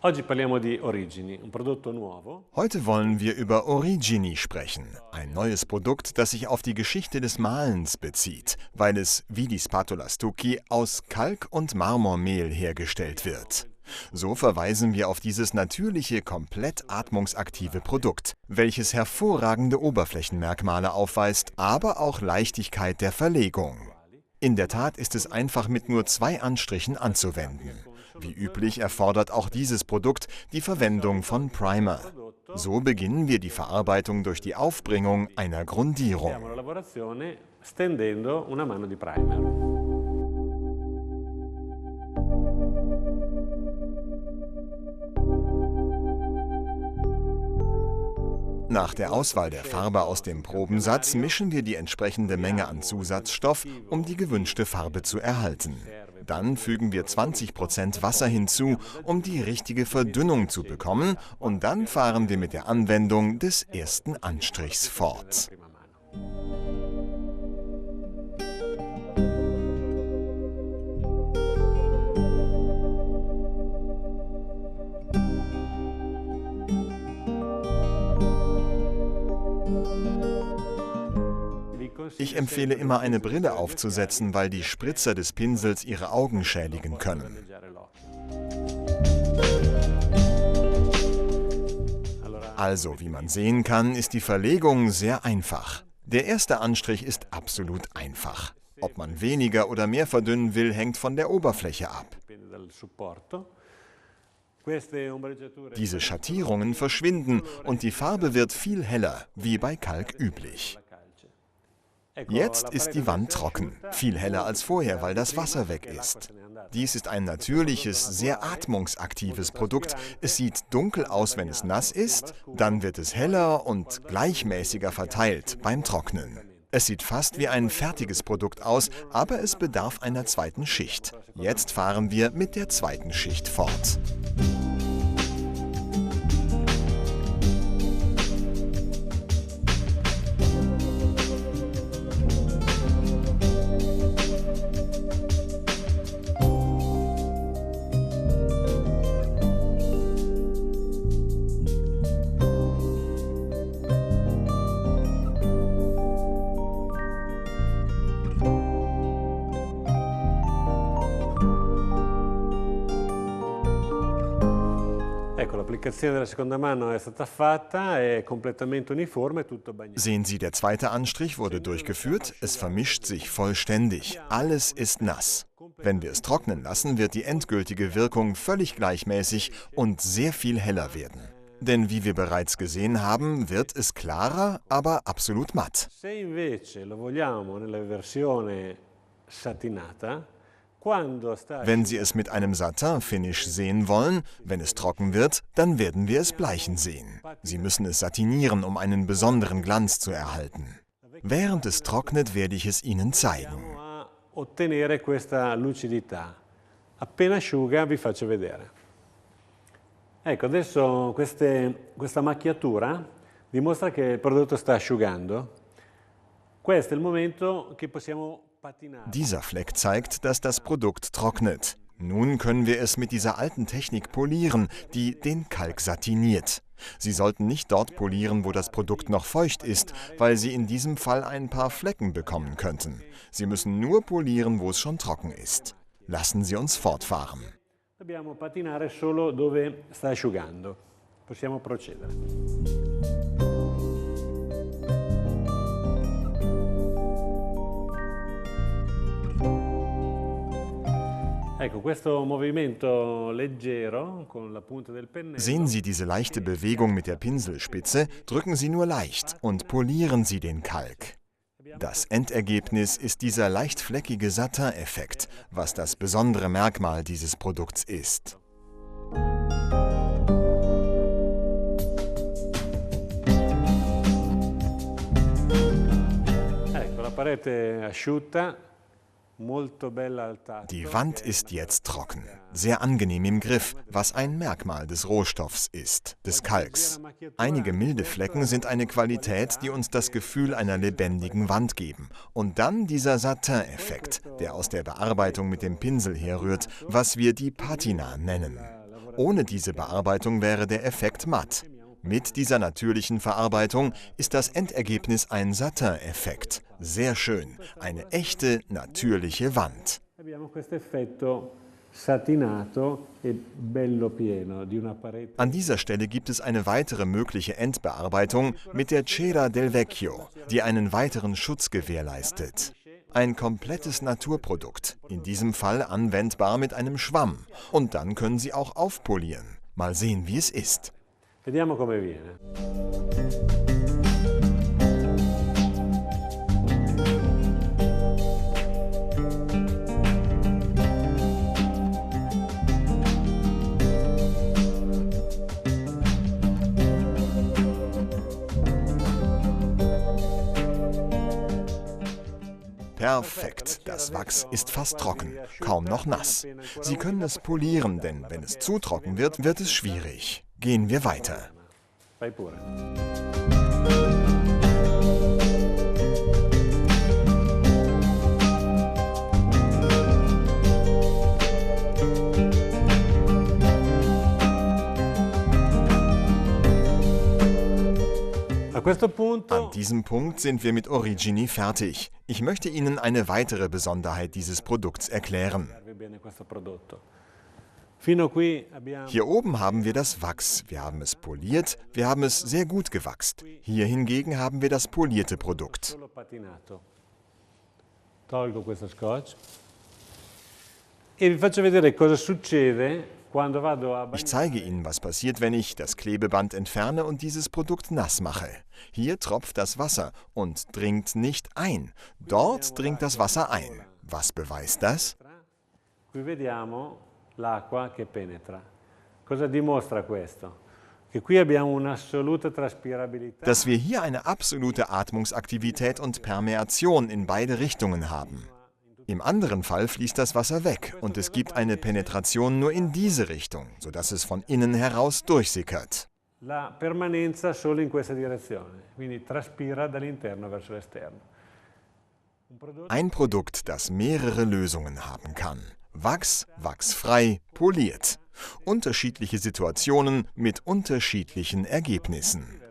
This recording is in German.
Oggi parliamo di Origini, un prodotto nuovo. Heute wollen wir über Origini sprechen, ein neues Produkt, das sich auf die Geschichte des Malens bezieht, weil es, wie die Spatola Stucchi, aus Kalk- und Marmormehl hergestellt wird. So verweisen wir auf dieses natürliche, komplett atmungsaktive Produkt, welches hervorragende Oberflächenmerkmale aufweist, aber auch Leichtigkeit der Verlegung. In der Tat ist es einfach mit nur 2 Anstrichen anzuwenden. Wie üblich erfordert auch dieses Produkt die Verwendung von Primer. So beginnen wir die Verarbeitung durch die Aufbringung einer Grundierung. Iniziamo la lavorazione stendendo una mano di primer. Nach der Auswahl der Farbe aus dem Probensatz mischen wir die entsprechende Menge an Zusatzstoff, um die gewünschte Farbe zu erhalten. Dann fügen wir 20% Wasser hinzu, um die richtige Verdünnung zu bekommen, und dann fahren wir mit der Anwendung des ersten Anstrichs fort. Ich empfehle immer, eine Brille aufzusetzen, weil die Spritzer des Pinsels Ihre Augen schädigen können. Also, wie man sehen kann, ist die Verlegung sehr einfach. Der erste Anstrich ist absolut einfach. Ob man weniger oder mehr verdünnen will, hängt von der Oberfläche ab. Diese Schattierungen verschwinden und die Farbe wird viel heller, wie bei Kalk üblich. Jetzt ist die Wand trocken, viel heller als vorher, weil das Wasser weg ist. Dies ist ein natürliches, sehr atmungsaktives Produkt. Es sieht dunkel aus, wenn es nass ist, dann wird es heller und gleichmäßiger verteilt beim Trocknen. Es sieht fast wie ein fertiges Produkt aus, aber es bedarf einer zweiten Schicht. Jetzt fahren wir mit der zweiten Schicht fort. L'applicazione della seconda mano è stata fatta, è completamente uniforme, tutto bagnato. Sehen Sie, der zweite Anstrich wurde durchgeführt, es vermischt sich vollständig, alles ist nass. Wenn wir es trocknen lassen, wird die endgültige Wirkung völlig gleichmäßig und sehr viel heller werden. Denn wie wir bereits gesehen haben, wird es klarer, aber absolut matt. Se invece lo vogliamo nella versione satinata, wenn Sie es mit einem Satin-Finish sehen wollen, wenn es trocken wird, dann werden wir es bleichen sehen. Sie müssen es satinieren, um einen besonderen Glanz zu erhalten. Während es trocknet, werde ich es Ihnen zeigen. Ottenere questa lucidità. Appena asciuga vi faccio vedere. Ecco, adesso questa macchiatura dimostra che il prodotto sta asciugando. Questo è il momento che possiamo. Dieser Fleck zeigt, dass das Produkt trocknet. Nun können wir es mit dieser alten Technik polieren, die den Kalk satiniert. Sie sollten nicht dort polieren, wo das Produkt noch feucht ist, weil Sie in diesem Fall ein paar Flecken bekommen könnten. Sie müssen nur polieren, wo es schon trocken ist. Lassen Sie uns fortfahren. Dobbiamo patinare solo dove sta asciugando. Possiamo procedere. Sehen Sie diese leichte Bewegung mit der Pinselspitze, drücken Sie nur leicht und polieren Sie den Kalk. Das Endergebnis ist dieser leicht fleckige Satin-Effekt, was das besondere Merkmal dieses Produkts ist. Ecco, la parete asciutta. Die Wand ist jetzt trocken, sehr angenehm im Griff, was ein Merkmal des Rohstoffs ist, des Kalks. Einige milde Flecken sind eine Qualität, die uns das Gefühl einer lebendigen Wand geben. Und dann dieser Satin-Effekt, der aus der Bearbeitung mit dem Pinsel herrührt, was wir die Patina nennen. Ohne diese Bearbeitung wäre der Effekt matt. Mit dieser natürlichen Verarbeitung ist das Endergebnis ein Satin-Effekt. Sehr schön, eine echte, natürliche Wand. An dieser Stelle gibt es eine weitere mögliche Endbearbeitung mit der Cera del Vecchio, die einen weiteren Schutz gewährleistet. Ein komplettes Naturprodukt, in diesem Fall anwendbar mit einem Schwamm. Und dann können Sie auch aufpolieren. Mal sehen, wie es ist. Vediamo come viene. Perfekt, das Wachs ist fast trocken, kaum noch nass. Sie können es polieren, denn wenn es zu trocken wird, wird es schwierig. Gehen wir weiter. Fai pure. An diesem Punkt sind wir mit Origini fertig. Ich möchte Ihnen eine weitere Besonderheit dieses Produkts erklären. Hier oben haben wir das Wachs. Wir haben es poliert, wir haben es sehr gut gewachst. Hier hingegen haben wir das polierte Produkt. Ich zeige Ihnen, was passiert, wenn ich das Klebeband entferne und dieses Produkt nass mache. Hier tropft das Wasser und dringt nicht ein. Dort dringt das Wasser ein. Was beweist das? Dass wir hier eine absolute Atmungsaktivität und Permeation in beide Richtungen haben. Im anderen Fall fließt das Wasser weg und es gibt eine Penetration nur in diese Richtung, sodass es von innen heraus durchsickert. Ein Produkt, das mehrere Lösungen haben kann. Wachs, wachsfrei, poliert. Unterschiedliche Situationen mit unterschiedlichen Ergebnissen.